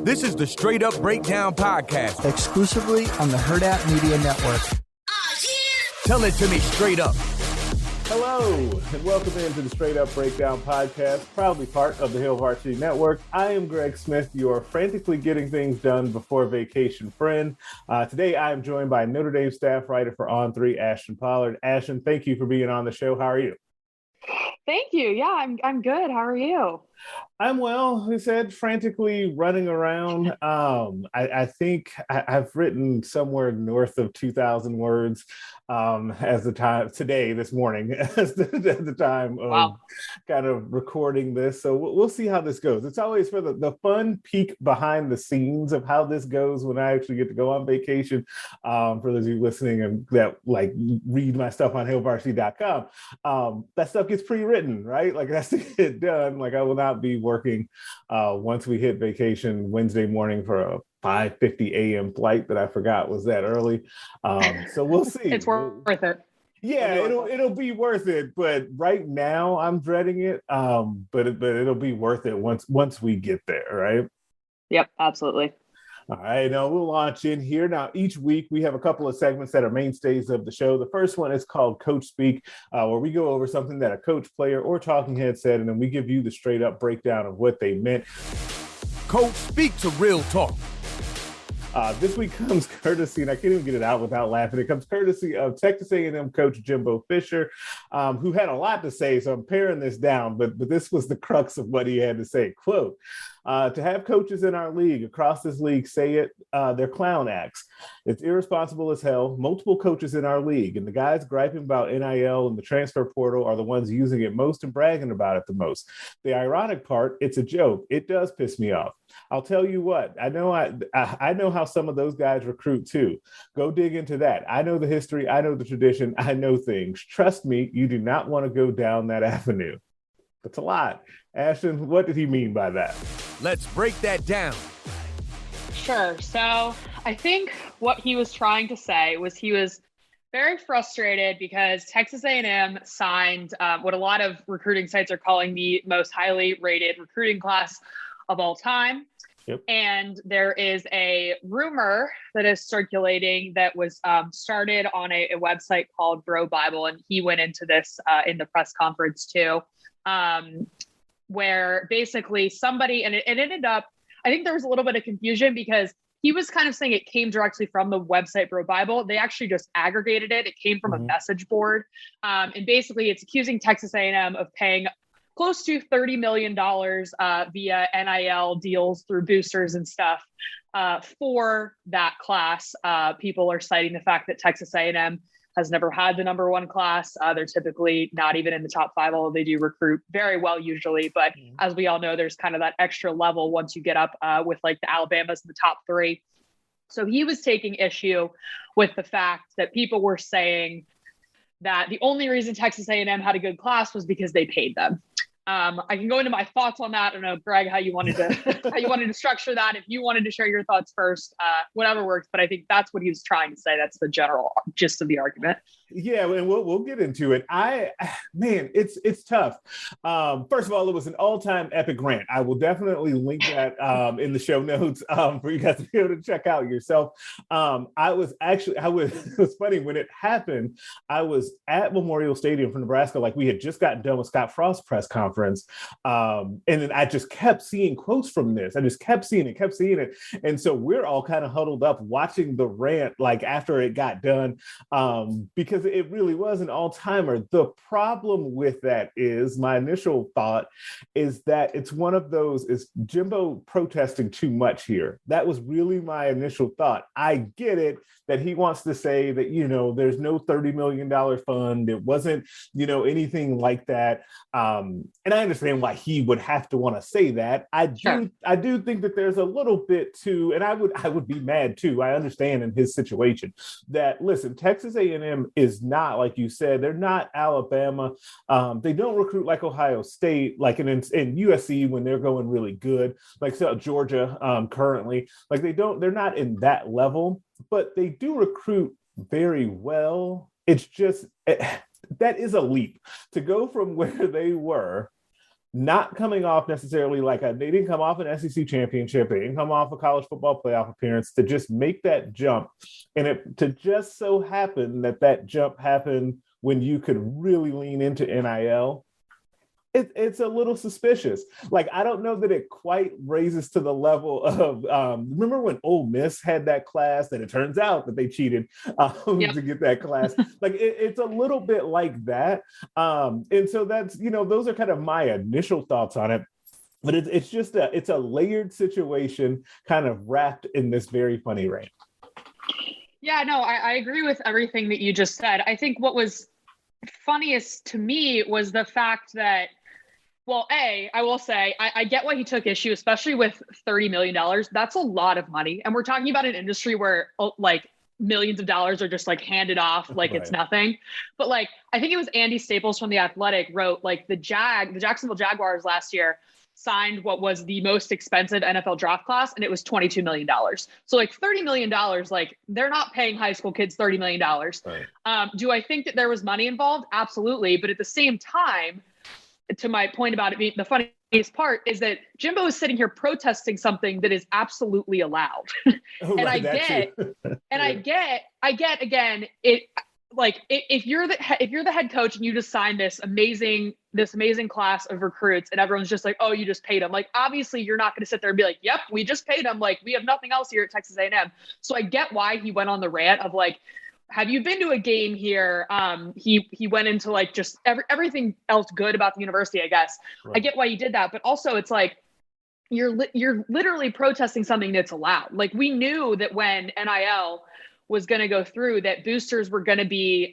This is the Straight Up Breakdown Podcast. Exclusively on the Herd Out Media Network. Tell it to me straight up. Hello, and welcome into the Straight Up Breakdown Podcast, proudly part of the Hill Varsity Network. I am Greg Smith, your frantically getting things done before vacation friend. Today, I am joined by Notre Dame staff writer for On3, Ashton Pollard. Ashton, thank you for being on the show. How are you? Thank you. Yeah, I'm good. How are you? I'm well. He said, frantically running around. I think I've written somewhere north of 2,000 words as the time today, this morning, as the time of kind of recording this. So we'll see how this goes. It's always for the fun peek behind the scenes of how this goes when I actually get to go on vacation. For those of you listening and that like read my stuff on hillvarsity.com, that stuff gets pre-written, right? Like that's to get done. Like I will not be working once we hit vacation Wednesday morning for a 5:50 a.m. flight that I forgot was that early. So we'll see. It's worth it. Yeah, it'll be worth it. But right now I'm dreading it. But it'll be worth it once we get there, right? Yep, absolutely. All right, now we'll launch in here. Now, each week we have a couple of segments that are mainstays of the show. The first one is called Coach Speak, where we go over something that a coach, player, or talking head said, and then we give you the straight up breakdown of what they meant. Coach Speak to Real Talk. This week comes courtesy, and I can't even get it out without laughing. It comes courtesy of Texas A&M coach Jimbo Fisher, who had a lot to say, so I'm paring this down, but this was the crux of what he had to say. Quote, to have coaches in our league, across this league, say it, they're clown acts. It's irresponsible as hell. Multiple coaches in our league, and the guys griping about NIL and the transfer portal are the ones using it most and bragging about it the most. The ironic part, it's a joke. It does piss me off. I'll tell you what, I know how some of those guys recruit too. Go dig into that. I know the history. I know the tradition. I know things. Trust me, you do not want to go down that avenue. That's a lot. Ashton, what did he mean by that? Let's break that down. Sure. So I think what he was trying to say was he was very frustrated because Texas A&M signed what a lot of recruiting sites are calling the most highly rated recruiting class of all time. Yep. And there is a rumor that is circulating that was started on a website called Bro Bible, and he went into this in the press conference too, where basically somebody, and it ended up, I think there was a little bit of confusion because he was kind of saying it came directly from the website Bro Bible. They actually just aggregated it. It came from a message board. And basically it's accusing Texas A&M of paying close to $30 million via NIL deals through boosters and stuff for that class. People are citing the fact that Texas A&M has never had the number one class. They're typically not even in the top five, although they do recruit very well usually. But as we all know, there's kind of that extra level once you get up with like the Alabamas in the top three. So he was taking issue with the fact that people were saying that the only reason Texas A&M had a good class was because they paid them. I can go into my thoughts on that. I don't know, Greg, how you wanted to structure that. If you wanted to share your thoughts first, whatever works. But I think that's what he was trying to say. That's the general gist of the argument. Yeah, and we'll get into it. It's tough. First of all, it was an all-time epic rant. I will definitely link that in the show notes for you guys to be able to check out yourself. It was funny when it happened. I was at Memorial Stadium for Nebraska, like we had just gotten done with Scott Frost's press conference, and then I just kept seeing quotes from this. I just kept seeing it, and so we're all kind of huddled up watching the rant, like after it got done, because it really was an all-timer. The problem with that is, my initial thought is that it's one of those, is Jimbo protesting too much here? That was really my initial thought. I get it that he wants to say that, there's no $30 million fund. It wasn't, anything like that. And I understand why he would have to want to say that. I do think that there's a little bit too, and I would be mad too. I understand in his situation that, listen, Texas A&M is not, like you said, they're not Alabama. They don't recruit like Ohio State, like in USC when they're going really good, like Georgia currently. Like they're not in that level, but they do recruit very well. It's just that is a leap to go from where they were not coming off necessarily they didn't come off an SEC championship, they didn't come off a college football playoff appearance, to just make that jump. And it to just so happen that jump happened when you could really lean into NIL. It's a little suspicious. I don't know that it quite raises to the level of, remember when Ole Miss had that class that it turns out that they cheated to get that class? It's a little bit like that. And so that's, those are kind of my initial thoughts on it. But it's just it's a layered situation kind of wrapped in this very funny rant. Yeah, no, I agree with everything that you just said. I think what was funniest to me was the fact that, well, I will say, I get why he took issue, especially with $30 million. That's a lot of money. And we're talking about an industry where millions of dollars are just handed off it's nothing. But I think it was Andy Staples from The Athletic wrote the Jacksonville Jaguars last year signed what was the most expensive NFL draft class, and it was $22 million. So $30 million, they're not paying high school kids $30 million. Right. Do I think that there was money involved? Absolutely. But at the same time, to my point about it being the funniest part is that Jimbo is sitting here protesting something that is absolutely allowed. And I get again, if you're the head coach and you just signed this amazing class of recruits and everyone's just oh, you just paid them. Obviously you're not going to sit there and be yep, we just paid them. We have nothing else here at Texas A&M. So I get why he went on the rant of have you been to a game here? He went into just everything else good about the university, I guess. Right. I get why he did that, but also it's you're literally protesting something that's allowed. We knew that when NIL was going to go through, that boosters were going to be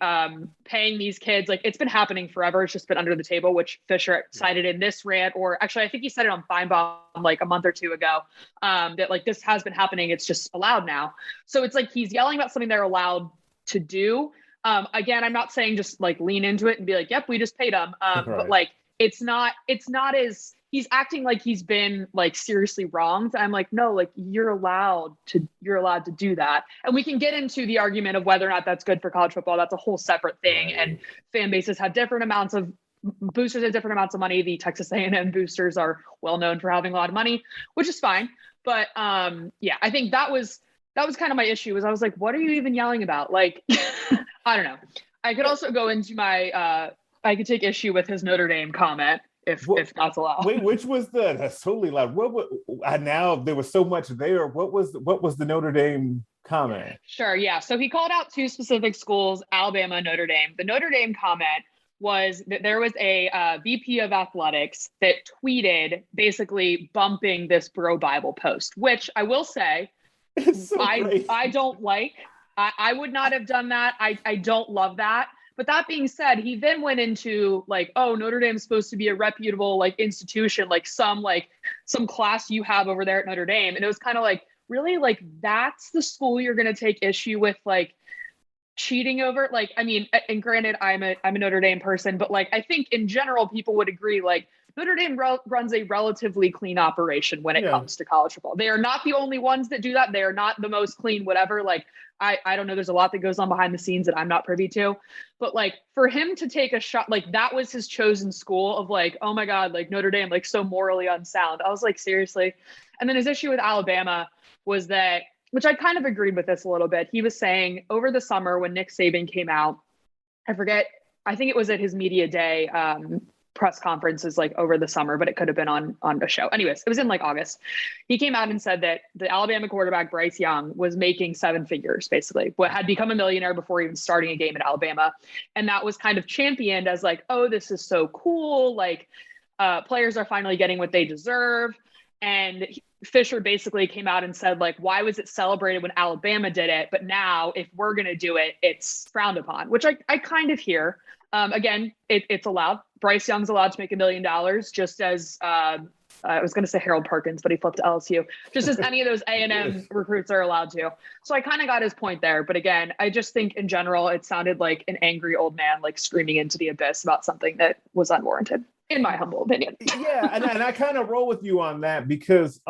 paying these kids. It's been happening forever. It's just been under the table, which Fisher cited in this rant, or actually I think he said it on Feinbaum a month or two ago, that this has been happening. It's just allowed now. So it's he's yelling about something they're allowed to do. Again, I'm not saying just lean into it and be yep, we just paid him. Right. But it's not as he's acting he's been seriously wronged. I'm no, you're allowed to do that. And we can get into the argument of whether or not that's good for college football. That's a whole separate thing. Right. And fan bases have different amounts of boosters have different amounts of money. The Texas A&M boosters are well known for having a lot of money, which is fine. But I think that was kind of my issue. Was I was what are you even yelling about? I don't know. I could also go into my I could take issue with his Notre Dame comment if that's allowed. Wait, which was that's totally loud. Now there was so much there. What was the Notre Dame comment? Sure, yeah. So he called out two specific schools, Alabama and Notre Dame. The Notre Dame comment was that there was a VP of athletics that tweeted basically bumping this Bro Bible post, which I will say, so I don't like. I would not have done that. I don't love that. But that being said, he then went into oh, Notre Dame is supposed to be a reputable institution, some class you have over there at Notre Dame. And it was kind of really that's the school you're going to take issue with cheating over. I mean, and granted, I'm a Notre Dame person, but I think in general people would agree Notre Dame runs a relatively clean operation when it comes to college football. They are not the only ones that do that. They are not the most clean, whatever. I don't know. There's a lot that goes on behind the scenes that I'm not privy to. But for him to take a shot, that was his chosen school of oh my God, Notre Dame, so morally unsound. I was seriously. And then his issue with Alabama was that, which I kind of agreed with this a little bit. He was saying over the summer when Nick Saban came out, I think it was at his media day press conferences over the summer, but it could have been on a show. Anyways, it was in August. He came out and said that the Alabama quarterback Bryce Young was making seven figures, basically, had become a millionaire before even starting a game at Alabama. And that was kind of championed as oh, this is so cool. Players are finally getting what they deserve. And Fisher basically came out and said, why was it celebrated when Alabama did it? But now if we're going to do it, it's frowned upon, which I kind of hear. Again, it's allowed. Bryce Young's allowed to make $1 million, just as I was going to say Harold Perkins, but he flipped to LSU, just as any of those A&M recruits are allowed to. So I kind of got his point there. But again, I just think in general, it sounded like an angry old man, screaming into the abyss about something that was unwarranted, in my humble opinion. Yeah, and I kind of roll with you on that because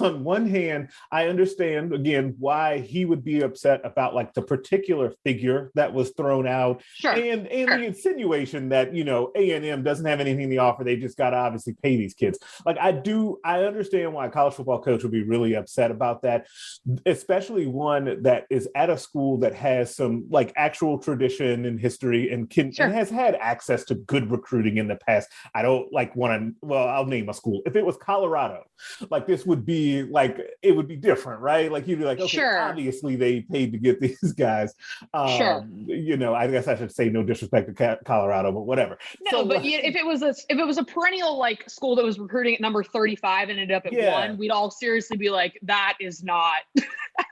on one hand, I understand again why he would be upset about like the particular figure that was thrown out, and the insinuation that A&M doesn't have anything to offer. They just got to obviously pay these kids. Like I understand why a college football coach would be really upset about that, especially one that is at a school that has some like actual tradition and history and and has had access to good recruiting in the past. I don't like want to. Well, I'll name a school. If it was Colorado, like this would be like it would be different, right? Like you'd be like, okay, obviously they paid to get these guys. I guess I should say no disrespect to Colorado, but whatever. No, so, but if it was a perennial like school that was recruiting at number 35 and ended up at 1, we'd all seriously be like, that is not.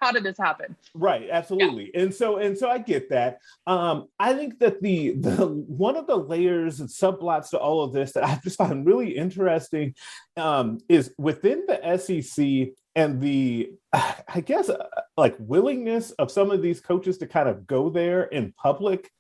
How did this happen? Right, absolutely. Yeah. And so I get that. I think that the one of the layers and subplots to all of this that I just find really interesting is within the SEC and the, I guess, like willingness of some of these coaches to kind of go there in public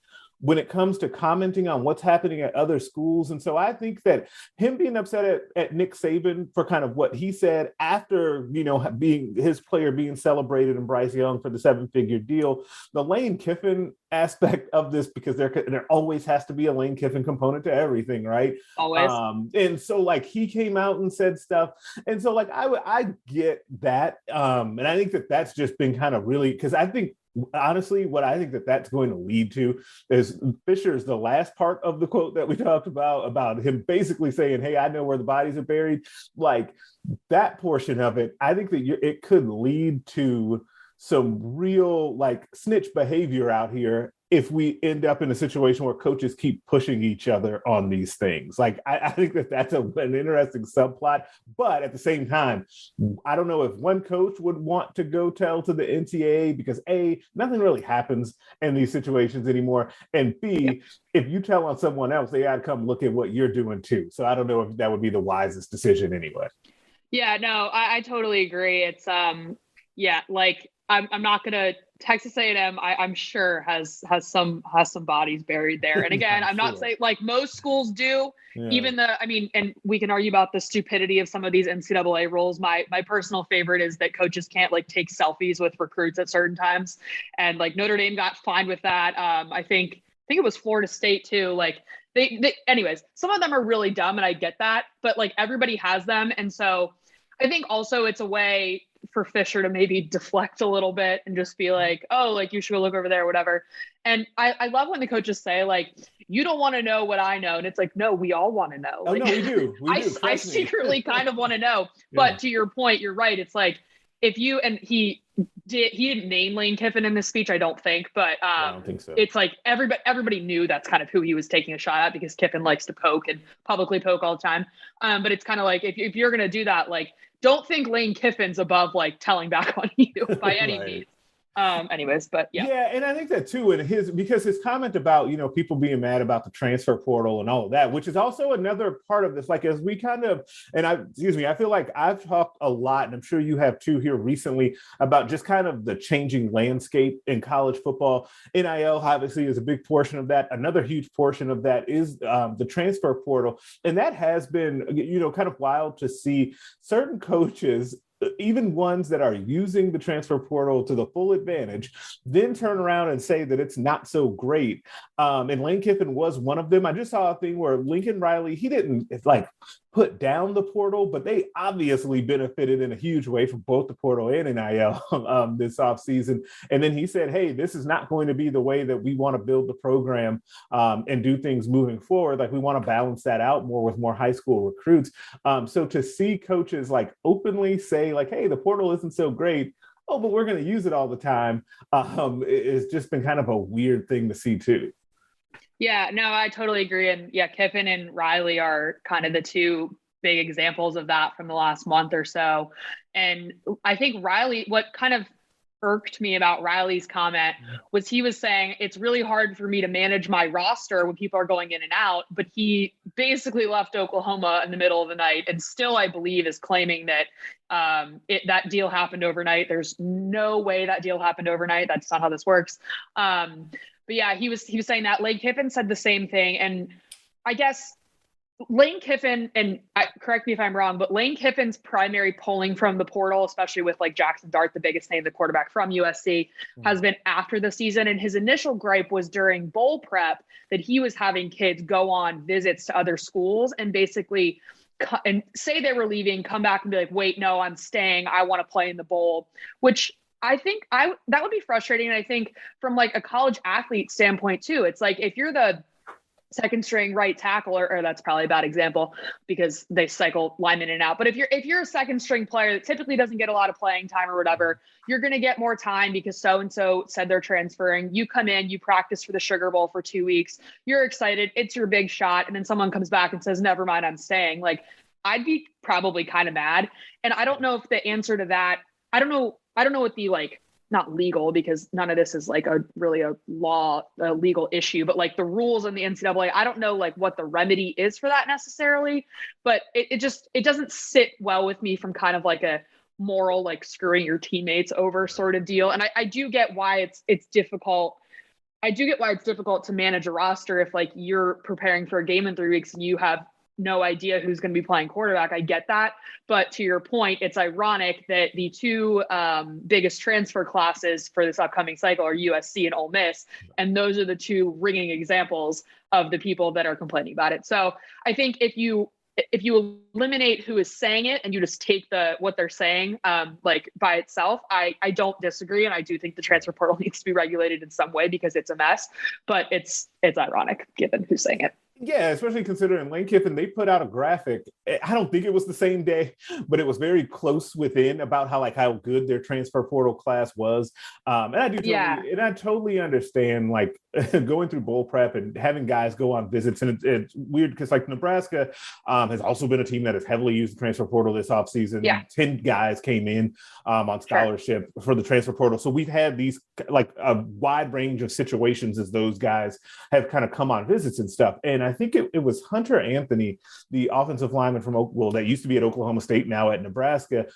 when it comes to commenting on what's happening at other schools. And so I think that him being upset at Nick Saban for kind of what he said after, being his player being celebrated and Bryce Young for the 7-figure deal, the Lane Kiffin aspect of this, because there always has to be a Lane Kiffin component to everything, right? Always. And so like he came out and said stuff. And so like I get that. And I think that that's just been kind of really, because I think honestly, what I think that's going to lead to is Fisher's the last part of the quote that we talked about him basically saying, hey, I know where the bodies are buried. Like that portion of it, I think that it could lead to some real like snitch behavior out here if we end up in a situation where coaches keep pushing each other on these things. Like, I think that's an interesting subplot, but at the same time, I don't know if one coach would want to go tell to the NCAA because A, nothing really happens in these situations anymore. And B, if you tell on someone else, they got to come look at what you're doing too. So I don't know if that would be the wisest decision anyway. Yeah, no, I totally agree. It's, like, I'm not gonna. Texas A&M, I'm sure has some bodies buried there. And again, I'm not saying like most schools do. Yeah. Even and we can argue about the stupidity of some of these NCAA rules. My personal favorite is that coaches can't like take selfies with recruits at certain times, and like Notre Dame got fined with that. I think it was Florida State too. Like they anyways, some of them are really dumb, and I get that, but like everybody has them, and so I think also it's a way for Fisher to maybe deflect a little bit and just be like, oh, like you should go look over there, whatever. And I love when the coaches say like, you don't want to know what I know. And it's like, no, we all want to know. Oh, like, no, we do. I secretly kind of want to know, but to your point, you're right. It's like, if you, and he didn't name Lane Kiffin in this speech, I don't think, but I don't think so. It's like everybody knew that's kind of who he was taking a shot at because Kiffin likes to poke and publicly poke all the time. But it's kind of like, if you're going to do that, like, don't think Lane Kiffin's above like telling back on you by any means. Anyways, but yeah. Yeah, and I think that too, and because his comment about, people being mad about the transfer portal and all of that, which is also another part of this, like as we kind of, and I feel like I've talked a lot, and I'm sure you have too here recently, about just kind of the changing landscape in college football. NIL obviously is a big portion of that. Another huge portion of that is the transfer portal. And that has been, kind of wild to see certain coaches, even ones that are using the transfer portal to the full advantage, then turn around and say that it's not so great. And Lane Kiffin was one of them. I just saw a thing where Lincoln Riley, he didn't put down the portal, but they obviously benefited in a huge way from both the portal and NIL this offseason. And then he said, hey, this is not going to be the way that we want to build the program and do things moving forward. Like we want to balance that out more with more high school recruits. So to see coaches like openly say like, hey, the portal isn't so great, oh, but we're going to use it all the time, it's just been kind of a weird thing to see too. Yeah, no, I totally agree. And yeah, Kiffin and Riley are kind of the two big examples of that from the last month or so. And I think Riley, what kind of irked me about Riley's comment was he was saying, it's really hard for me to manage my roster when people are going in and out, but he basically left Oklahoma in the middle of the night and still, I believe, is claiming that that deal happened overnight. There's no way that deal happened overnight. That's not how this works. But yeah, he was saying that. Lane Kiffin said the same thing. And I guess Lane Kiffin, and correct me if I'm wrong, but Lane Kiffin's primary polling from the portal, especially with like Jackson Dart, the biggest name, the quarterback from USC, has been after the season. And his initial gripe was during bowl prep that he was having kids go on visits to other schools and basically and say they were leaving, come back and be like, wait, no, I'm staying. I want to play in the bowl, which I think that would be frustrating. And I think from like a college athlete standpoint too, it's like, if you're the second string right tackle, or that's probably a bad example because they cycle linemen in and out. But if you're a second string player that typically doesn't get a lot of playing time or whatever, you're going to get more time because so-and-so said they're transferring. You come in, you practice for the Sugar Bowl for 2 weeks. You're excited. It's your big shot. And then someone comes back and says, never mind, I'm staying. Like, I'd be probably kind of mad. And I don't know if the answer to that, I don't know what the like, not legal, because none of this is like a legal issue, but like the rules in the NCAA, I don't know like what the remedy is for that necessarily, but it doesn't sit well with me from kind of like a moral, like screwing your teammates over sort of deal. And I do get why it's difficult. I do get why it's difficult to manage a roster if like you're preparing for a game in 3 weeks and you have no idea who's going to be playing quarterback. I get that. But to your point, it's ironic that the two biggest transfer classes for this upcoming cycle are USC and Ole Miss. And those are the two ringing examples of the people that are complaining about it. So I think if you eliminate who is saying it and you just take what they're saying like by itself, I don't disagree. And I do think the transfer portal needs to be regulated in some way because it's a mess, but it's ironic given who's saying it. Yeah, especially considering Lane Kiffin, they put out a graphic. I don't think it was the same day, but it was very close within about how good their transfer portal class was. And I totally understand like going through bowl prep and having guys go on visits. And it's weird because like Nebraska has also been a team that has heavily used the transfer portal this offseason. Yeah. 10 guys came in on scholarship for the transfer portal. So we've had these like a wide range of situations as those guys have kind of come on visits and stuff. And I think it was Hunter Anthony, the offensive lineman from that used to be at Oklahoma State, now at Nebraska.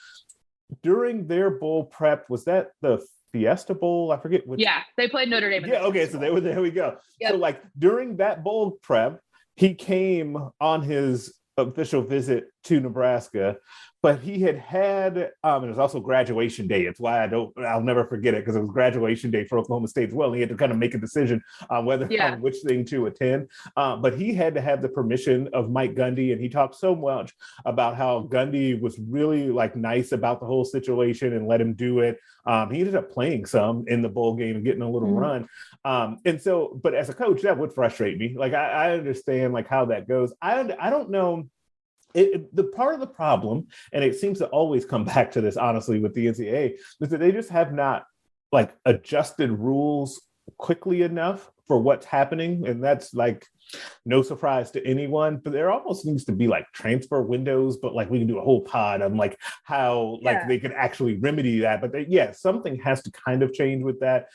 During their bowl prep, was that the Fiesta Bowl? I forget which. Yeah, they played Notre Dame. Yeah, okay, so there we go. Yep. So like during that bowl prep, he came on his official visit to Nebraska, but he had it was also graduation day. It's why I'll never forget it, because it was graduation day for Oklahoma State as well. And he had to kind of make a decision on which thing to attend. But he had to have the permission of Mike Gundy, and he talked so much about how Gundy was really like nice about the whole situation and let him do it. He ended up playing some in the bowl game and getting a little run. And so, but as a coach, that would frustrate me. Like I understand like how that goes. I don't know. The part of the problem, and it seems to always come back to this, honestly, with the NCAA, is that they just have not like adjusted rules quickly enough for what's happening. And that's like no surprise to anyone, but there almost needs to be like transfer windows, but like we can do a whole pod on like how like they could actually remedy that. But something has to kind of change with that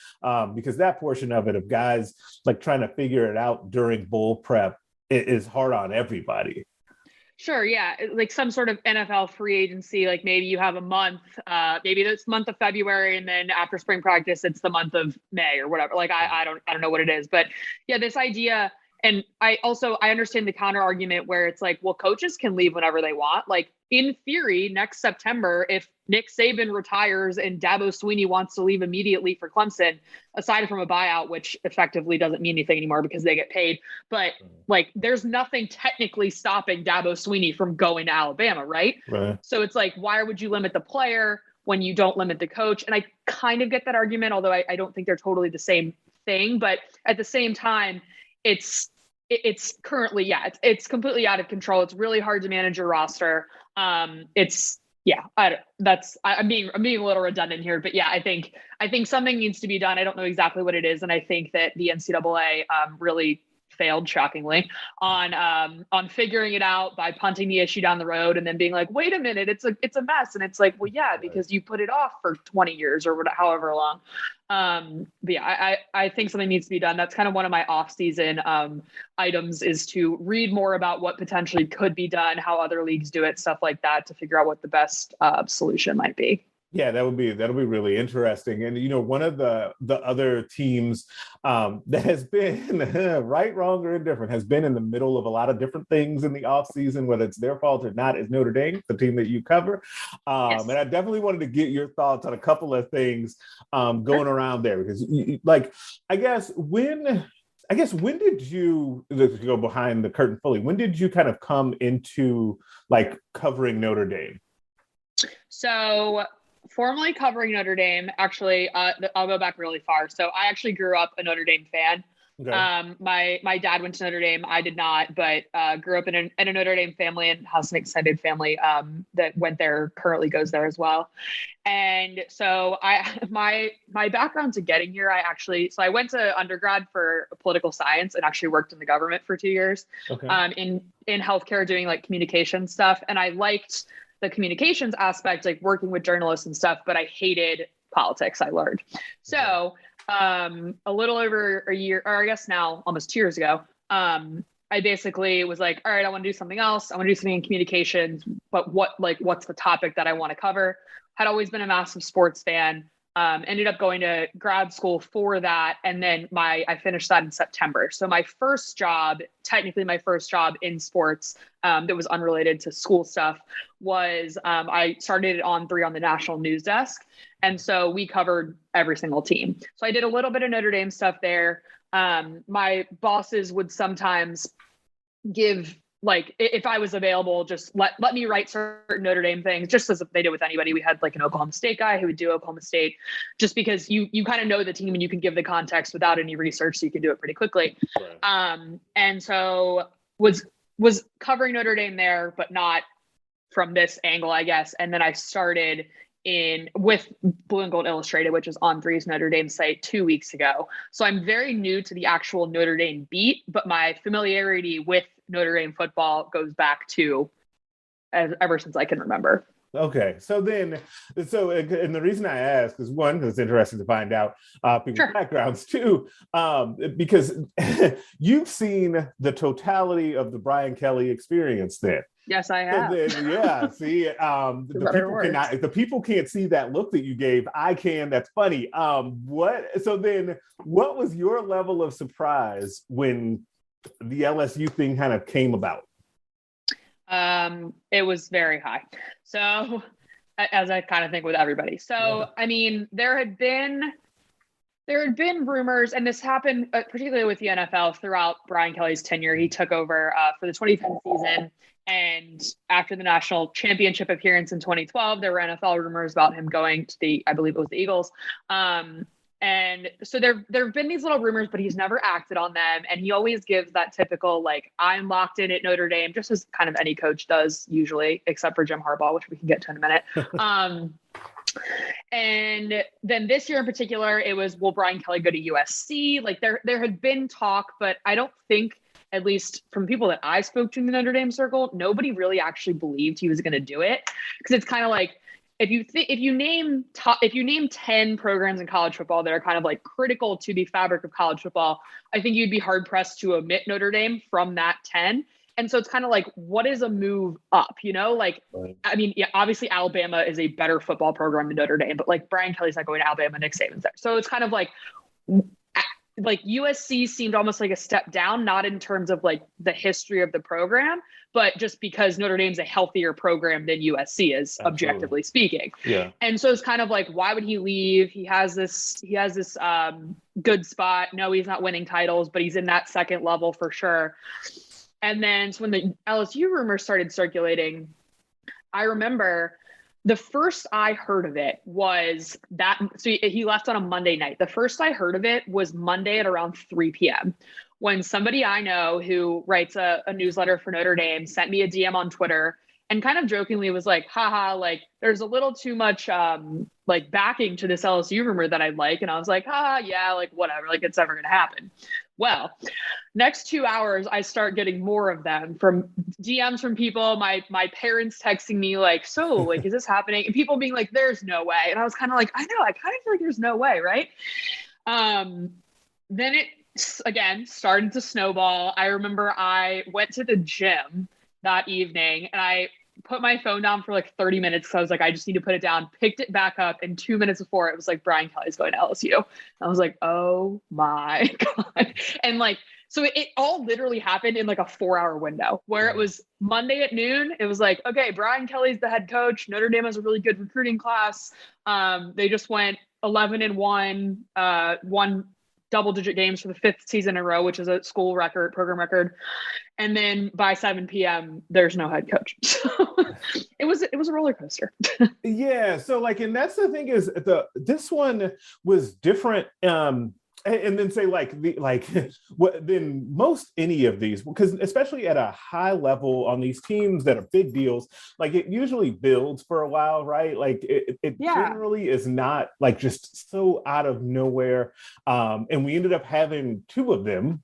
because that portion of it of guys like trying to figure it out during bowl prep is hard on everybody. Sure. Yeah. Like some sort of NFL free agency, like maybe you have a month, maybe this month of February, and then after spring practice, it's the month of May or whatever. Like, I don't know what it is, but yeah, this idea. And I understand the counter argument where it's like, well, coaches can leave whenever they want. Like in theory, next September, if Nick Saban retires and Dabo Swinney wants to leave immediately for Clemson, aside from a buyout, which effectively doesn't mean anything anymore because they get paid. But like, there's nothing technically stopping Dabo Swinney from going to Alabama, right? So it's like, why would you limit the player when you don't limit the coach? And I kind of get that argument, although I don't think they're totally the same thing. But at the same time, it's currently, it's completely out of control. It's really hard to manage your roster. I'm being a little redundant here, but yeah, I think something needs to be done. I don't know exactly what it is. And I think that the NCAA really failed, shockingly, on figuring it out by punting the issue down the road and then being like, wait a minute, it's a mess. And it's like, well, yeah, because you put it off for 20 years or however long. But yeah, I think something needs to be done. That's kind of one of my off-season items, is to read more about what potentially could be done, how other leagues do it, stuff like that, to figure out what the best solution might be. Yeah, that'll be really interesting. And one of the other teams that has been right, wrong, or indifferent has been in the middle of a lot of different things in the offseason, whether it's their fault or not, is Notre Dame, the team that you cover. Yes. And I definitely wanted to get your thoughts on a couple of things going around there, because I guess when did you, to go behind the curtain fully, when did you kind of come into covering Notre Dame? So formally covering Notre Dame, actually, I'll go back really far. So I actually grew up a Notre Dame fan. Okay. My dad went to Notre Dame. I did not, but grew up in a Notre Dame family and has an extended family that went there, currently goes there as well. And so my background to getting here, I went to undergrad for political science and actually worked in the government for 2 years. Okay. In healthcare, doing communication stuff. And I liked the communications aspect, working with journalists and stuff, but I hated politics, I learned. So a little over a year, or I guess now almost 2 years ago, I basically was like, all right, I want to do something else. I want to do something in communications, but what's the topic that I want to cover? Had always been a massive sports fan. Ended up going to grad school for that. And then I finished that in September. So my first job in sports that was unrelated to school stuff was I started at On3 on the national news desk. And so we covered every single team. So I did a little bit of Notre Dame stuff there. My bosses would sometimes give, if I was available, just let me write certain Notre Dame things, just as they did with anybody. We had an Oklahoma State guy who would do Oklahoma State, just because you kind of know the team and you can give the context without any research, so you can do it pretty quickly. Right. And so was covering Notre Dame there, but not from this angle, I guess. And then I started with Blue and Gold Illustrated, which is On3's Notre Dame site, 2 weeks ago. So I'm very new to the actual Notre Dame beat, but my familiarity with Notre Dame football goes back to ever since I can remember. Okay. And the reason I ask is, one, because it's interesting to find out people's backgrounds, two, because you've seen the totality of the Brian Kelly experience then. Yes, I have. The people can't see that look that you gave. I can. That's funny. What was your level of surprise when the LSU thing kind of came about? It was very high. So, as I kind of think with everybody. So, yeah. I mean, there had been rumors, and this happened particularly with the NFL throughout Brian Kelly's tenure. He took over for the 2010 season. And after the national championship appearance in 2012, there were NFL rumors about him going to I believe it was the Eagles. And so there have been these little rumors, but he's never acted on them. And he always gives that typical, I'm locked in at Notre Dame, just as kind of any coach does usually, except for Jim Harbaugh, which we can get to in a minute. And then this year in particular, it was, will Brian Kelly go to USC? There had been talk, but I don't think, at least from people that I spoke to in the Notre Dame circle, nobody really actually believed he was going to do it. Because it's kind of if you name 10 programs in college football that are kind of critical to the fabric of college football, I think you'd be hard pressed to omit Notre Dame from that 10. And so it's kind of what is a move up, Right. I mean, yeah, obviously Alabama is a better football program than Notre Dame, but Brian Kelly's not going to Alabama, Nick Saban's there. So it's kind of USC seemed almost like a step down, not in terms of the history of the program, but just because Notre Dame's a healthier program than USC is, objectively speaking. Yeah. And so it's kind of why would he leave? He has this good spot. No, he's not winning titles, but he's in that second level for sure. And then so when the LSU rumors started circulating, I remember the first I heard of it was that, so he left on a Monday night. The first I heard of it was Monday at around 3 p.m. when somebody I know who writes a newsletter for Notre Dame sent me a DM on Twitter and kind of jokingly was haha, there's a little too much backing to this LSU rumor that I like. And I was yeah, whatever, it's never going to happen. Well, next 2 hours, I start getting more of them from DMs from people, my parents texting me is this happening? And people being there's no way. And I was kind of I know, I kind of feel there's no way. Right. Then it again started to snowball. I remember I went to the gym that evening and put my phone down for like 30 minutes. So I was like, I just need to put it down, picked it back up. And 2 minutes before it was like, Brian Kelly's going to LSU. I was like, oh my God. And like, so it all literally happened in like a 4-hour window where it was Monday at noon. It was like, okay, Brian Kelly's the head coach. Notre Dame has a really good recruiting class. They just went 11-1, won double-digit games for the 5th season in a row, which is a school record, program record. And then by 7 p.m., there's no head coach. So it was a roller coaster. Yeah. So like, and that's the thing is this one was different. And then say than most any of these, because especially at a high level on these teams that are big deals, like it usually builds for a while, right? Like it generally is not like just so out of nowhere. And we ended up having 2 of them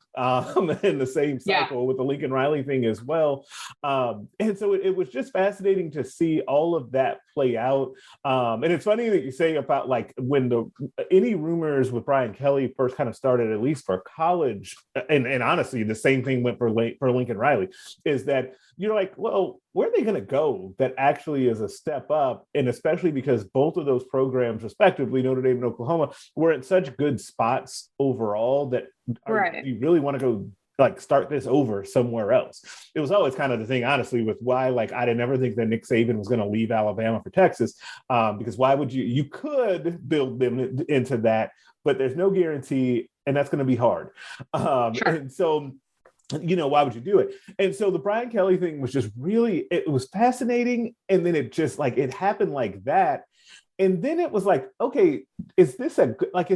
in the same cycle with the Lincoln Riley thing as well. And so it was just fascinating to see all of that play out. And it's funny that you say about like when any rumors with Brian Kelly first kind of started, at least for college, and honestly, the same thing went for Lincoln Riley, is that you're like, well, where are they going to go that actually is a step up? And especially because both of those programs, respectively, Notre Dame and Oklahoma, were in such good spots overall that you really want to go like start this over somewhere else. It was always kind of the thing, honestly, with why like I didn't ever think that Nick Saban was going to leave Alabama for Texas, because why would you could build them into that, but there's no guarantee, and that's going to be hard. And so, why would you do it? And so the Brian Kelly thing was just really, it was fascinating. And then it just like, it happened like that. And then it was like, okay, is this good? Like,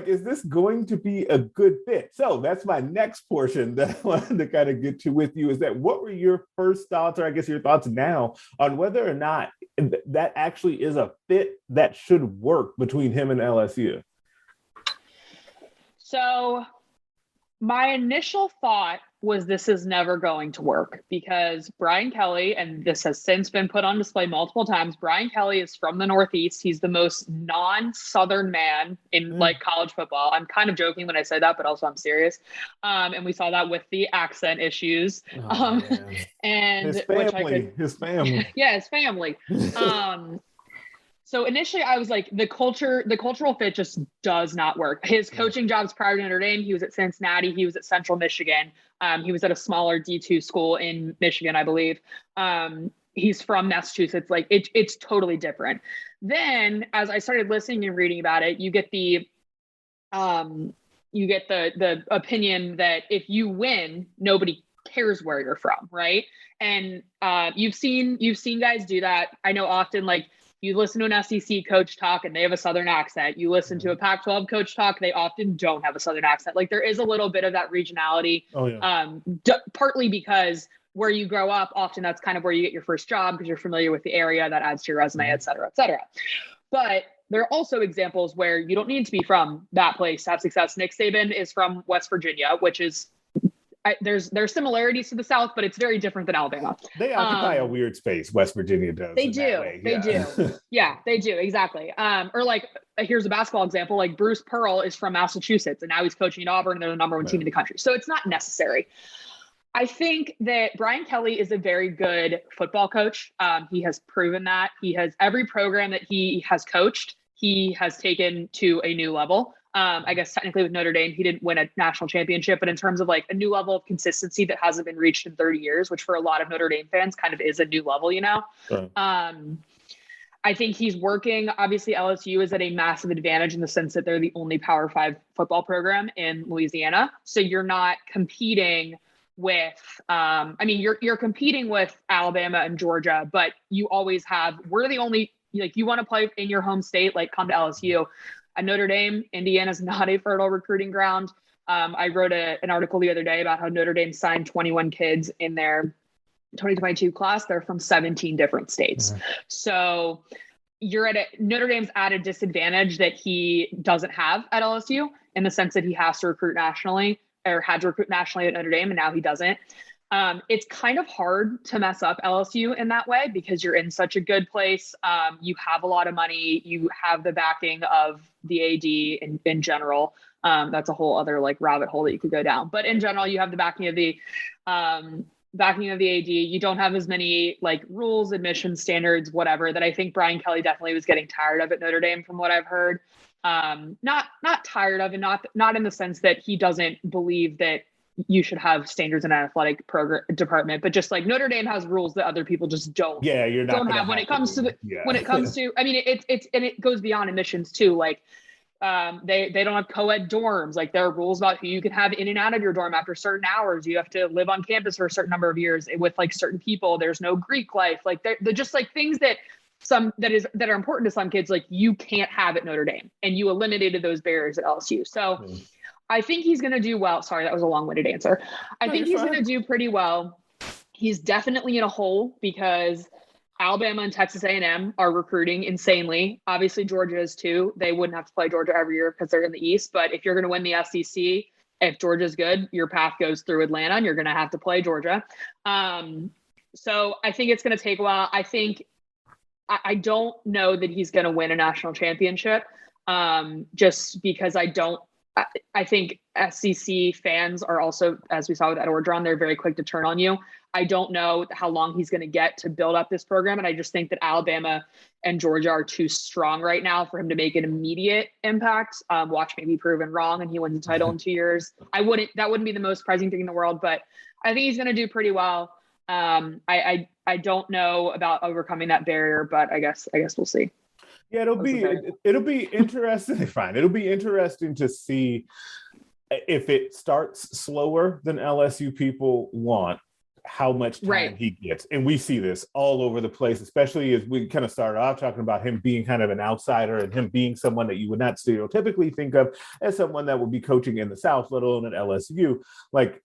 is this going to be a good fit? So that's my next portion that I wanted to kind of get to with you, is that what were your first thoughts, or I guess your thoughts now, on whether or not that actually is a fit that should work between him and LSU? So my initial thought was this is never going to work, because Brian Kelly, and this has since been put on display multiple times, Brian Kelly is from the Northeast. He's the most non-Southern man in like college football. I'm kind of joking when I say that, but also I'm serious. And we saw that with the accent issues. And his family. Yeah, his family. So initially I was like, the cultural fit just does not work. His coaching jobs prior to Notre Dame, he was at Cincinnati, he was at Central Michigan. He was at a smaller D2 school in Michigan, I believe. He's from Massachusetts. Like it's totally different. Then as I started listening and reading about it, you get the opinion that if you win, nobody cares where you're from. Right. And you've seen guys do that. I know often, like, you listen to an SEC coach talk and they have a Southern accent. You listen to a Pac-12 coach talk, they often don't have a Southern accent. Like there is a little bit of that regionality, partly because where you grow up, often that's kind of where you get your first job because you're familiar with the area, that adds to your resume, et cetera, et cetera. But there are also examples where you don't need to be from that place to have success. Nick Saban is from West Virginia, which is, there's similarities to the South, but it's very different than Alabama. They occupy a weird space. West Virginia does. They do. Yeah, they do. Exactly. Or like, here's a basketball example. Like Bruce Pearl is from Massachusetts and now he's coaching at Auburn. They're the number 1 team in the country. So it's not necessary. I think that Brian Kelly is a very good football coach. He has proven that. He has every program that he has coached, he has taken to a new level. I guess technically with Notre Dame, he didn't win a national championship, but in terms of like a new level of consistency that hasn't been reached in 30 years, which for a lot of Notre Dame fans kind of is a new level, Sure. I think he's working. Obviously, LSU is at a massive advantage in the sense that they're the only Power 5 football program in Louisiana. So you're not competing with, you're competing with Alabama and Georgia, but you always have, we're the only, like, you want to play in your home state, like come to LSU. At Notre Dame, Indiana is not a fertile recruiting ground. I wrote an article the other day about how Notre Dame signed 21 kids in their 2022 class. They're from 17 different states. Mm-hmm. So you're Notre Dame's at a disadvantage that he doesn't have at LSU, in the sense that he has to recruit nationally, or had to recruit nationally at Notre Dame, and now he doesn't. It's kind of hard to mess up LSU in that way because you're in such a good place. You have a lot of money. You have the backing of the AD in general. That's a whole other like rabbit hole that you could go down. But in general, you have the backing of the backing of the AD. You don't have as many like rules, admission standards, whatever, that I think Brian Kelly definitely was getting tired of at Notre Dame from what I've heard. Not tired of, and not in the sense that he doesn't believe that you should have standards in an athletic program department, but just like Notre Dame has rules that other people just don't. Yeah, you're not don't have when it comes to when it comes to. I mean, it's and it goes beyond admissions too. Like, they don't have co-ed dorms. Like, there are rules about who you can have in and out of your dorm after certain hours. You have to live on campus for a certain number of years with like certain people. There's no Greek life. Like, they're just like things that are important to some kids. Like, you can't have at Notre Dame, and you eliminated those barriers at LSU. So. I think he's going to do well. Sorry, that was a long-winded answer. I think he's going to do pretty well. He's definitely in a hole because Alabama and Texas A&M are recruiting insanely. Obviously, Georgia is too. They wouldn't have to play Georgia every year because they're in the East. But if you're going to win the SEC, if Georgia's good, your path goes through Atlanta, and you're going to have to play Georgia. So I think it's going to take a while. I don't know that he's going to win a national championship, just because I think SEC fans are also, as we saw with Ed Orgeron, they're very quick to turn on you. I don't know how long he's going to get to build up this program. And I just think that Alabama and Georgia are too strong right now for him to make an immediate impact. Watch me be proven wrong and he wins the title in 2 years. That wouldn't be the most surprising thing in the world, but I think he's going to do pretty well. I don't know about overcoming that barrier, but I guess we'll see. Yeah, it'll be interesting. Fine. It'll be interesting to see if it starts slower than LSU people want, how much time he gets. And we see this all over the place, especially as we kind of started off talking about him being kind of an outsider and him being someone that you would not stereotypically think of as someone that would be coaching in the South, let alone at LSU. Like,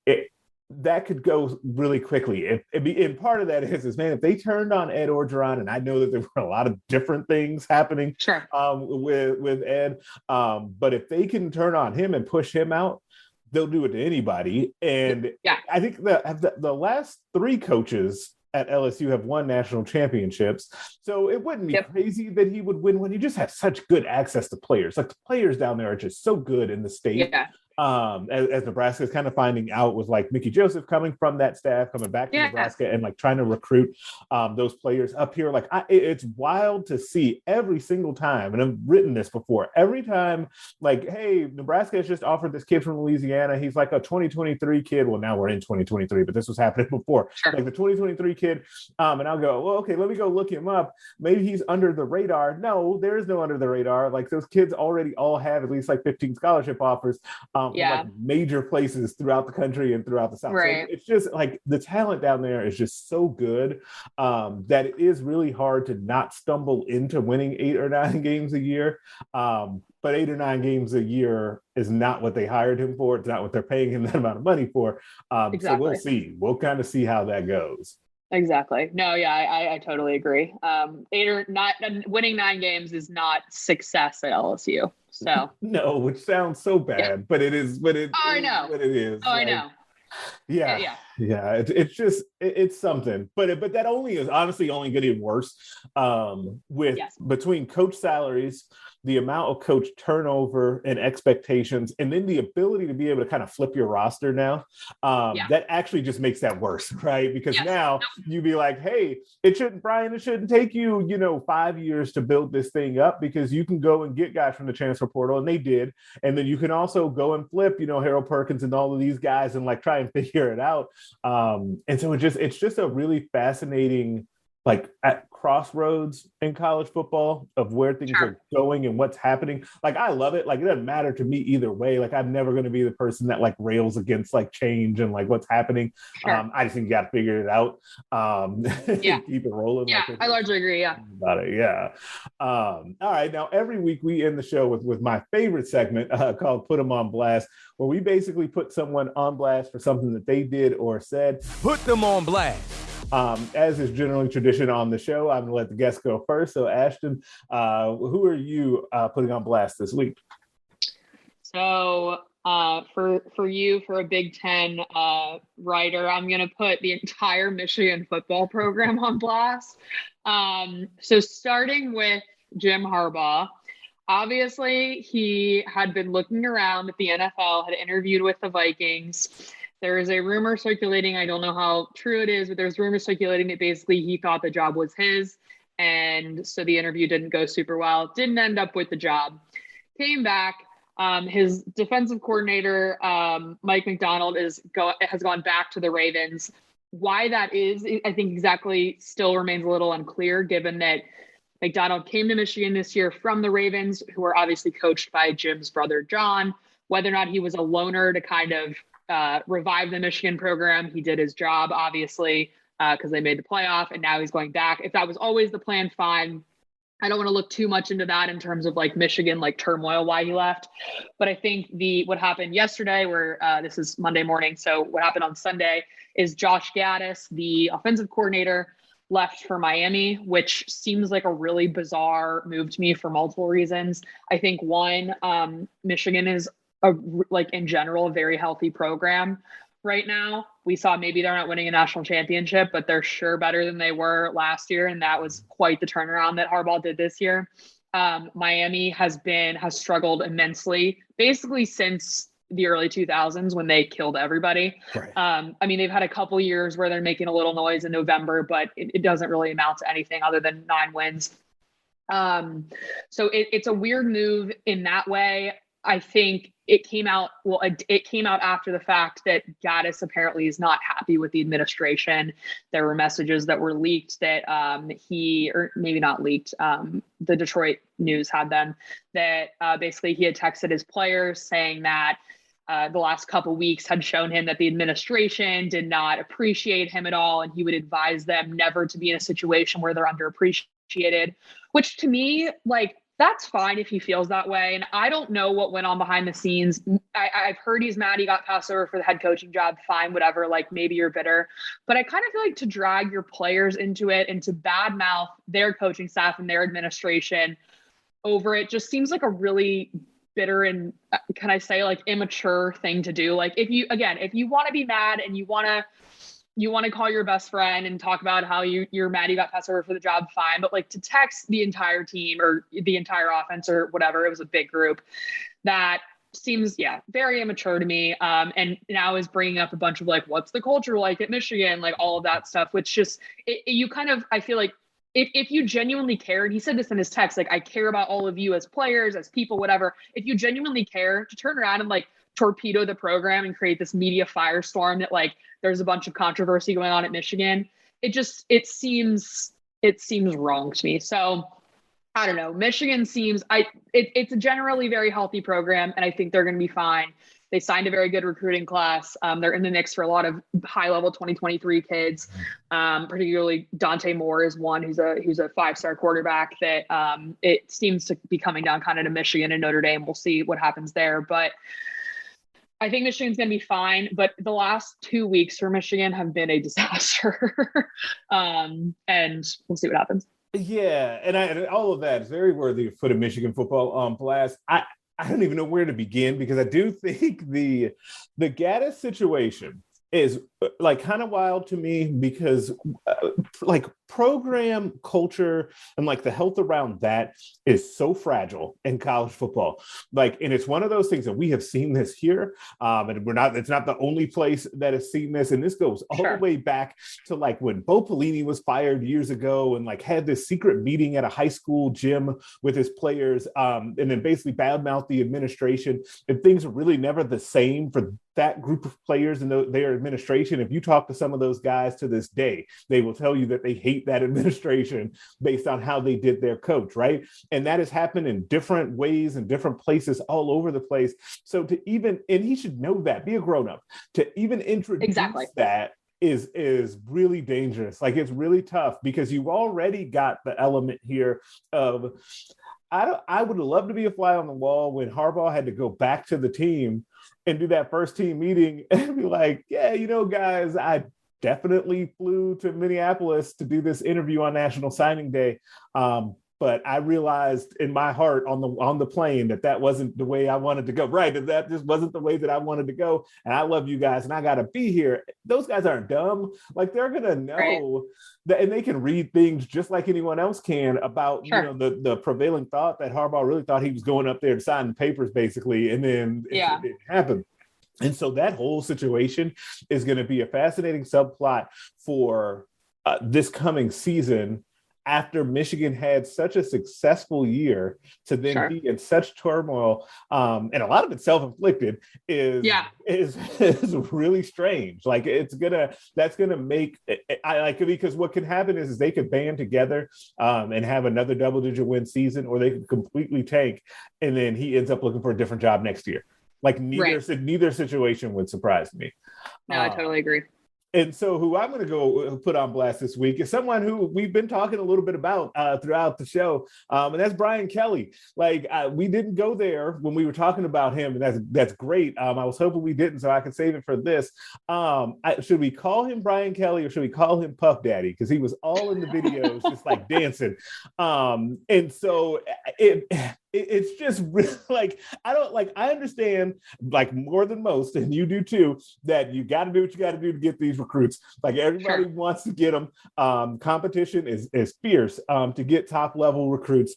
that could go really quickly. And part of that is, man, if they turned on Ed Orgeron, and I know that there were a lot of different things happening with Ed, but if they can turn on him and push him out, they'll do it to anybody. And I think the last three coaches at LSU have won national championships. So it wouldn't be crazy that he would win one. He just has such good access to players. Like, the players down there are just so good in the state. Yeah. As Nebraska is kind of finding out with like Mickey Joseph coming from that staff, coming back to Nebraska and like trying to recruit those players up here. Like, it's wild to see every single time. And I've written this before. Every time, like, hey, Nebraska has just offered this kid from Louisiana. He's like a 2023 kid. Well, now we're in 2023, but this was happening before. Like the 2023 kid. And I'll go, well, okay, let me go look him up. Maybe he's under the radar. No, there is no under the radar. Like, those kids already all have at least like 15 scholarship offers. Like major places throughout the country and throughout the South. So it's just like the talent down there is just so good that it is really hard to not stumble into winning 8 or 9 games a year. But 8 or 9 games a year is not what they hired him for. It's not what they're paying him that amount of money for. So we'll see. We'll kind of see how that goes. Exactly. No, yeah, I totally agree. 8 or 9, winning 9 games is not success at LSU. So no, which sounds so bad, but it is. But I know. But it is. Oh, like, I know. Yeah. It's just it's something, but that only is honestly only getting worse with between coach salaries, the amount of coach turnover and expectations, and then the ability to be able to kind of flip your roster now. That actually just makes that worse, right? Because now you'd be like, hey, it shouldn't take you, 5 years to build this thing up, because you can go and get guys from the transfer portal, and they did. And then you can also go and flip, Harold Perkins and all of these guys and like try and figure it out. And so it's just a really fascinating, like, at crossroads in college football of where things are going and what's happening. Like, I love it. Like, it doesn't matter to me either way. Like, I'm never going to be the person that like rails against like change and like what's happening. I just think you got to figure it out. Keep it rolling. Yeah, I largely agree. Yeah. About it. Yeah. All right. Now, every week we end the show with my favorite segment called Put 'Em on Blast, where we basically put someone on blast for something that they did or said. Put them on blast. As is generally tradition on the show, I'm going to let the guests go first. So, Ashton, who are you putting on blast this week? So, for you, for a Big Ten writer, I'm going to put the entire Michigan football program on blast. So, starting with Jim Harbaugh. Obviously, he had been looking around at the NFL, had interviewed with the Vikings. There is a rumor circulating. I don't know how true it is, but there's rumors circulating that basically he thought the job was his. And so the interview didn't go super well. Didn't end up with the job. Came back. His defensive coordinator, Mike Macdonald, has gone back to the Ravens. Why that is, I think exactly still remains a little unclear, given that Macdonald came to Michigan this year from the Ravens, who are obviously coached by Jim's brother, John. Whether or not he was a loner to kind of revive the Michigan program, he did his job, obviously, because they made the playoff, and now he's going back. If that was always the plan, fine. I don't want to look too much into that in terms of like Michigan, like turmoil, why he left. But I think what happened yesterday, where this is Monday morning. So what happened on Sunday is Josh Gaddis, the offensive coordinator, left for Miami, which seems like a really bizarre move to me for multiple reasons. I think one, Michigan is in general, a very healthy program right now. We saw maybe they're not winning a national championship, but they're sure better than they were last year. And that was quite the turnaround that Harbaugh did this year. Miami has struggled immensely, basically since the early 2000s when they killed everybody. Right. I mean, they've had a couple years where they're making a little noise in November, but it doesn't really amount to anything other than 9 wins. So it's a weird move in that way. I think it came out after the fact that Gaddis apparently is not happy with the administration. There were messages that were leaked that or maybe not leaked, the Detroit News had them, that basically he had texted his players saying that the last couple weeks had shown him that the administration did not appreciate him at all, and he would advise them never to be in a situation where they're underappreciated, which to me, like, that's fine if he feels that way. And I don't know what went on behind the scenes. I've heard he's mad he got passed over for the head coaching job. Fine, whatever. Like, maybe you're bitter. But I kind of feel like to drag your players into it and to badmouth their coaching staff and their administration over it just seems like a really bitter and, can I say, like, immature thing to do. Like, if you want to be mad and you want to call your best friend and talk about how you're mad you got passed over for the job, fine. But like, to text the entire team or the entire offense or whatever, it was a big group, that seems, very immature to me. And now is bringing up a bunch of like, what's the culture like at Michigan? Like all of that stuff, which just, I feel like if you genuinely cared, he said this in his text, like, I care about all of you as players, as people, whatever. If you genuinely care, to turn around and like torpedo the program and create this media firestorm that like there's a bunch of controversy going on at Michigan, it seems wrong to me. So I don't know. Michigan seems it's a generally very healthy program, and I think they're going to be fine. They signed a very good recruiting class. They're in the mix for a lot of high-level 2023 kids. Particularly Dante Moore is one who's a 5-star quarterback that it seems to be coming down kind of to Michigan and Notre Dame. We'll see what happens there, but I think Michigan's going to be fine. But the last 2 weeks for Michigan have been a disaster, and we'll see what happens. Yeah, and all of that is very worthy for the Michigan football blast. I don't even know where to begin, because I do think the Gaddis situation is like kind of wild to me, because like program culture and like the health around that is so fragile in college football. Like, and it's one of those things that we have seen this here. And it's not the only place that has seen this. And this goes all the way back to like when Bo Pelini was fired years ago and like had this secret meeting at a high school gym with his players, and then basically badmouthed the administration, and things are really never the same for that group of players and their administration. If you talk to some of those guys to this day, they will tell you that they hate that administration based on how they did their coach, right? And that has happened in different ways and different places all over the place. So and he should know that, be a grown-up, to even introduce that is really dangerous. Like, it's really tough, because you've already got the element here of, I would love to be a fly on the wall when Harbaugh had to go back to the team and do that first team meeting and be like, yeah, guys, I definitely flew to Minneapolis to do this interview on National Signing Day. But I realized in my heart on the plane that wasn't the way I wanted to go. Right. That just wasn't the way that I wanted to go. And I love you guys and I got to be here. Those guys aren't dumb. Like, they're going to know that, and they can read things just like anyone else can about, the prevailing thought that Harbaugh really thought he was going up there to sign the papers, basically. And then it didn't happen. And so that whole situation is going to be a fascinating subplot for this coming season, after Michigan had such a successful year, to then be in such turmoil, and a lot of it self-inflicted, is really strange. Like that's gonna make I like it, because what can happen is they could band together and have another double-digit win season, or they could completely tank, and then he ends up looking for a different job next year. Like neither situation would surprise me. No, I totally agree. And so who I'm going to go put on blast this week is someone who we've been talking a little bit about throughout the show, and that's Brian Kelly. Like we didn't go there when we were talking about him, and that's great. I was hoping we didn't, so I can save it for this. Should we call him Brian Kelly, or should we call him Puff Daddy? Because he was all in the videos, just like dancing. And so it's just really, like, I understand, like, more than most, and you do too, that you got to do what you got to do to get these recruits. Like, everybody wants to get them. Competition is fierce to get top level recruits.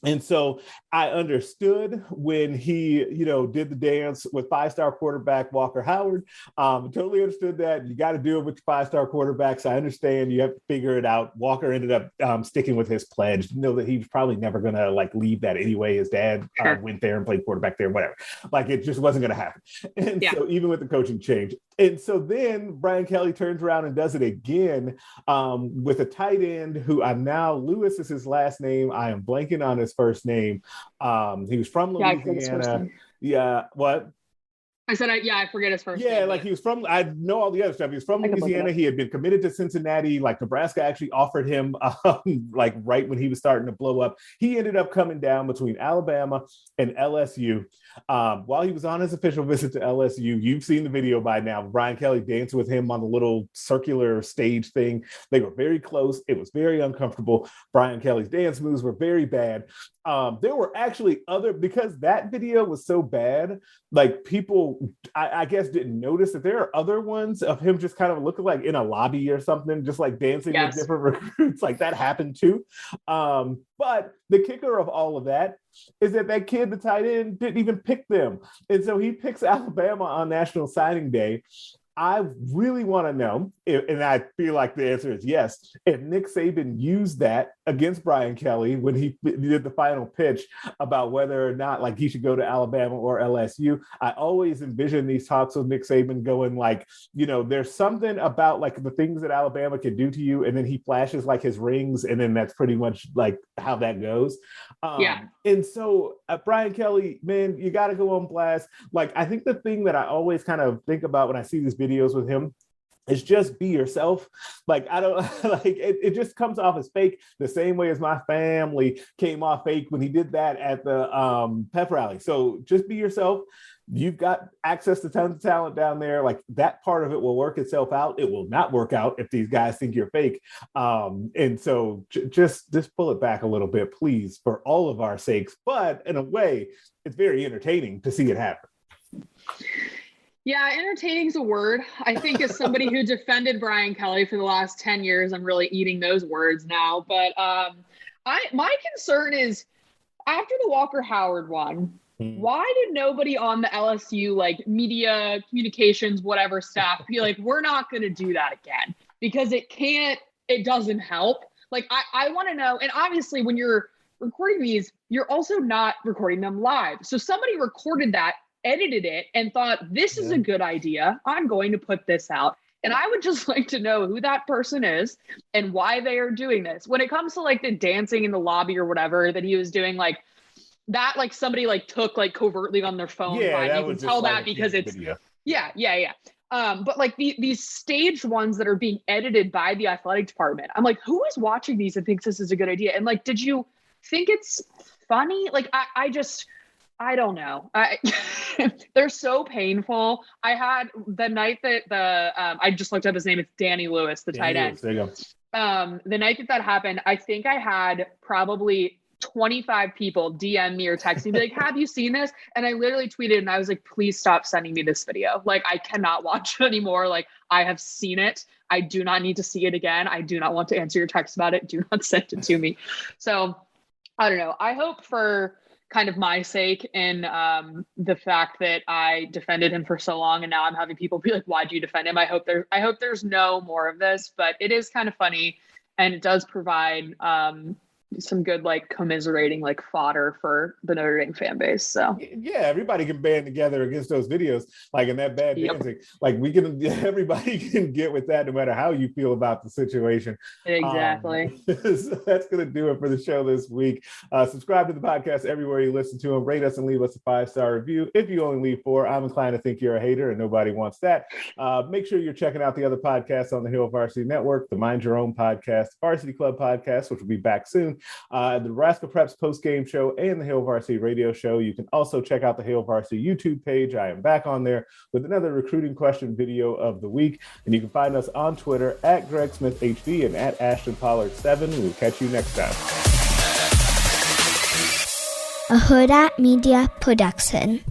And so I understood when he, did the dance with five-star quarterback Walker Howard. Totally understood that. You got to do it with five-star quarterbacks. I understand you have to figure it out. Walker ended up sticking with his pledge. That he was probably never going to leave that anyway. His dad went there and played quarterback there, whatever. It just wasn't going to happen. And so even with the coaching change. And so then Brian Kelly turns around and does it again with a tight end who Lewis is his last name. I am blanking on his first name. He was from Louisiana. What? I said, I forget his first name. He was from, I know all the other stuff. He was from Louisiana. He had been committed to Cincinnati. Nebraska actually offered him, right when he was starting to blow up. He ended up coming down between Alabama and LSU. While he was on his official visit to LSU, you've seen the video by now. Brian Kelly danced with him on the little circular stage thing. They were very close. It was very uncomfortable. Brian Kelly's dance moves were very bad. There were actually because that video was so bad, people, I guess, didn't notice that there are other ones of him just kind of looking like in a lobby or something, just dancing with different recruits. That happened too. But the kicker of all of that is that kid, the tight end, didn't even pick them. And so he picks Alabama on National Signing Day. I really want to know, and I feel like the answer is yes, if Nick Saban used that against Brian Kelly when he did the final pitch about whether or not he should go to Alabama or LSU. I always envision these talks with Nick Saban going there's something about the things that Alabama can do to you, and then he flashes his rings, and then that's pretty much how that goes. And so Brian Kelly, man, you got to go on blast. I think the thing that I always kind of think about when I see these videos with him is just be yourself. I don't it just comes off as fake, the same way as my family came off fake when he did that at the pep rally. So just be yourself. You've got access to tons of talent down there. That part of it will work itself out. It will not work out if these guys think you're fake. And so just pull it back a little bit, please, for all of our sakes. But in a way, it's very entertaining to see it happen. Yeah, entertaining is a word. I think as somebody who defended Brian Kelly for the last 10 years, I'm really eating those words now. But my concern is, after the Walker Howard one, why did nobody on the LSU media communications, whatever staff be we're not going to do that again? Because it doesn't help. I want to know. And obviously when you're recording these, you're also not recording them live. So somebody recorded that, edited it, and thought, this is a good idea. I'm going to put this out. And I would just like to know who that person is and why they are doing this. When it comes to the dancing in the lobby or whatever that he was doing, that somebody took covertly on their phone. You can tell that because it's video. But these staged ones that are being edited by the athletic department, I'm who is watching these and thinks this is a good idea? And did you think it's funny? I don't know. They're so painful. I had the night that I just looked up his name. It's Danny Lewis, the tight end. There you go. The night that happened, I think I had probably 25 people DM me or text me, be have you seen this? And I literally tweeted and I was please stop sending me this video. I cannot watch it anymore. I have seen it. I do not need to see it again. I do not want to answer your text about it. Do not send it to me. So I don't know. I hope for kind of my sake in the fact that I defended him for so long, and now I'm having people be like, "Why'd you defend him?" I hope there's no more of this, but it is kind of funny, and it does provide some good like commiserating like fodder for the Notre Dame fan base. So yeah, everybody can band together against those videos, like in that bad dancing. Like everybody can get with that, no matter how you feel about the situation. Exactly. So that's gonna do it for the show this week. Subscribe to the podcast everywhere you listen to them. Rate us and leave us a 5-star review. If you only leave 4, I'm inclined to think you're a hater, and nobody wants that. Make sure you're checking out the other podcasts on the Hill Varsity Network, the Mind Your Own podcast, Varsity Club podcast, which will be back soon. The Nebraska Preps post-game show and the Hail Varsity radio show. You can also check out the Hail Varsity YouTube page. I am back on there with another recruiting question video of the week. And you can find us on Twitter at Greg Smith HD and at Ashton Pollard 7. We'll catch you next time. A Huda Media Production.